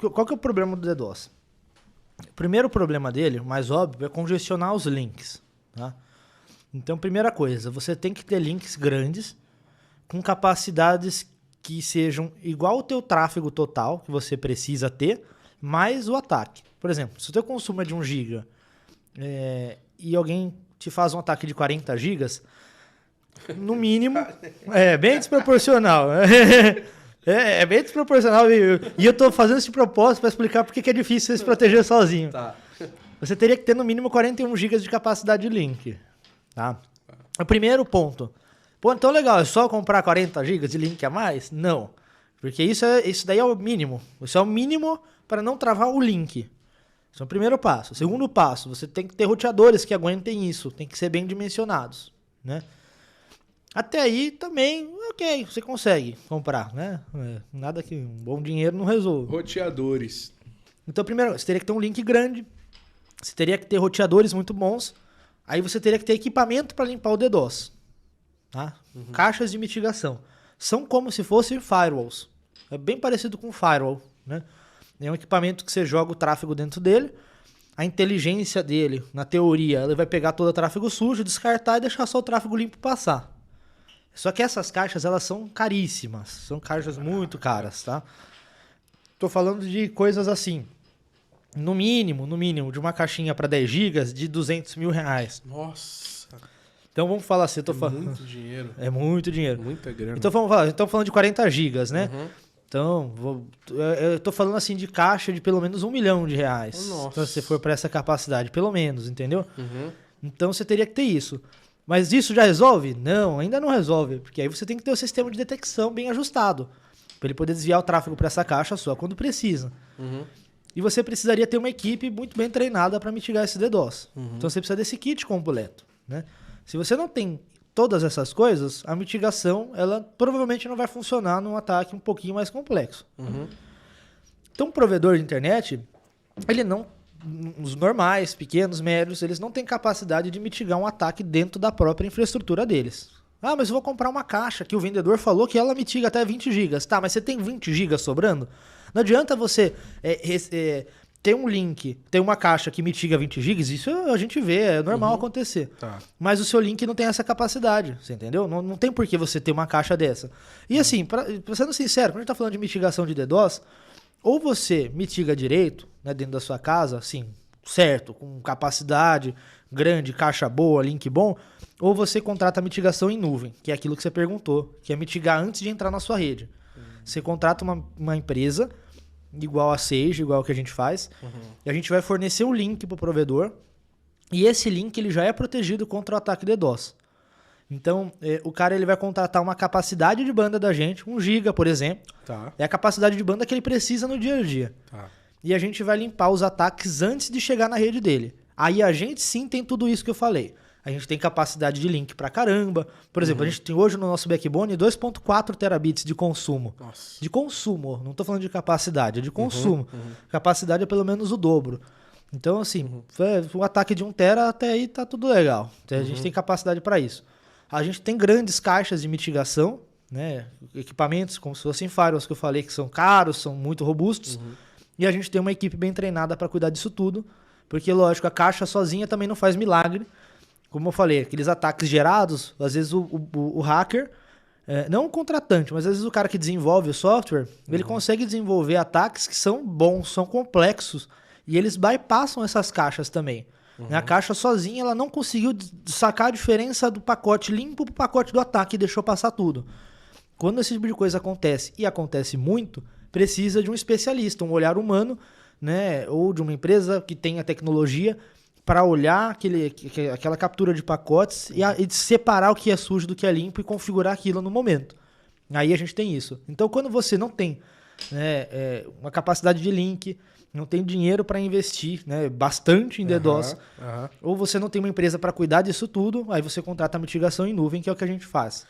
Qual que é o problema do DDoS? O primeiro problema dele, o mais óbvio, é congestionar os links. Tá? Então, primeira coisa, você tem que ter links grandes com capacidades que sejam igual ao teu tráfego total que você precisa ter, mais o ataque. Por exemplo, se o teu consumo é de 1 GB e alguém te faz um ataque de 40 GB, no mínimo, é bem desproporcional. É bem desproporcional. E eu tô fazendo esse propósito para explicar por que é difícil você se proteger sozinho. Tá. Você teria que ter no mínimo 41 GB de capacidade de link. Tá? O primeiro ponto. Pô, então legal, é só comprar 40 GB de link a mais? Não. Porque isso daí é o mínimo. Isso é o mínimo para não travar o link. Esse é o primeiro passo. O segundo passo, você tem que ter roteadores que aguentem isso. Tem que ser bem dimensionados. Né? Até aí também, ok, você consegue comprar, né? Nada que um bom dinheiro não resolva. Roteadores. Então, primeiro, você teria que ter um link grande, você teria que ter roteadores muito bons, aí você teria que ter equipamento para limpar o DDoS. Tá? Caixas de mitigação. São como se fossem firewalls. É bem parecido com firewall, né? É um equipamento que você joga o tráfego dentro dele, a inteligência dele, na teoria, ele vai pegar todo o tráfego sujo, descartar e deixar só o tráfego limpo passar. Só que essas caixas, elas são caríssimas. São caixas muito caras, tá? Tô falando de coisas assim. No mínimo, de uma caixinha para 10 GB de R$200 mil. Nossa. Então vamos falar assim, Muito dinheiro. É muito dinheiro. Muita grana. Então vamos falar, estamos falando de 40 GB, né? Uhum. Então, eu tô falando assim de caixa de pelo menos R$1 milhão. Nossa. Então, se você for para essa capacidade, pelo menos, entendeu? Uhum. Então você teria que ter isso. Mas isso já resolve? Não, ainda não resolve. Porque aí você tem que ter o sistema de detecção bem ajustado. Para ele poder desviar o tráfego para essa caixa só quando precisa. Uhum. E você precisaria ter uma equipe muito bem treinada para mitigar esse DDoS. Então você precisa desse kit completo. Né? Se você não tem todas essas coisas, a mitigação ela provavelmente não vai funcionar num ataque um pouquinho mais complexo. Uhum. Então, um provedor de internet, ele não, os normais, pequenos, médios, eles não têm capacidade de mitigar um ataque dentro da própria infraestrutura deles. Ah, mas eu vou comprar uma caixa que o vendedor falou que ela mitiga até 20 GB. Tá, mas você tem 20 GB sobrando? Não adianta você ter um link, ter uma caixa que mitiga 20 GB, isso a gente vê, é normal acontecer. Tá. Mas o seu link não tem essa capacidade, você entendeu? Não tem por que você ter uma caixa dessa. E assim, pra sendo sincero, quando a gente tá falando de mitigação de DDoS, ou você mitiga direito, né, dentro da sua casa, assim, certo, com capacidade grande, caixa boa, link bom, ou você contrata mitigação em nuvem, que é aquilo que você perguntou, que é mitigar antes de entrar na sua rede. Você contrata uma empresa, igual a Sage, igual que a gente faz, e a gente vai fornecer um link para o provedor, e esse link ele já é protegido contra o ataque DDoS. Então, o cara ele vai contratar uma capacidade de banda da gente, 1 GB, por exemplo. Tá. É a capacidade de banda que ele precisa no dia a dia. Tá. E a gente vai limpar os ataques antes de chegar na rede dele. Aí a gente sim tem tudo isso que eu falei. A gente tem capacidade de link pra caramba. Por exemplo, a gente tem hoje no nosso backbone 2.4 terabits de consumo. Nossa. De consumo, não tô falando de capacidade, é de consumo. Capacidade é pelo menos o dobro. Então, assim, o ataque de 1 tera até aí tá tudo legal. A gente tem capacidade para isso. A gente tem grandes caixas de mitigação, né? Equipamentos como se fossem firewalls que eu falei que são caros, são muito robustos. E a gente tem uma equipe bem treinada para cuidar disso tudo. Porque, lógico, a caixa sozinha também não faz milagre. Como eu falei, aqueles ataques gerados, às vezes o hacker, não o contratante, mas às vezes o cara que desenvolve o software, ele consegue desenvolver ataques que são bons, são complexos, e eles bypassam essas caixas também. A caixa sozinha ela não conseguiu sacar a diferença do pacote limpo para o pacote do ataque e deixou passar tudo. Quando esse tipo de coisa acontece, e acontece muito, precisa de um especialista, um olhar humano, né, ou de uma empresa que tenha tecnologia para olhar aquela captura de pacotes e separar o que é sujo do que é limpo e configurar aquilo no momento. Aí a gente tem isso. Então, quando você não tem, né, uma capacidade de link, não tem dinheiro para investir, né, bastante em DDoS, ou você não tem uma empresa para cuidar disso tudo, aí você contrata a mitigação em nuvem, que é o que a gente faz.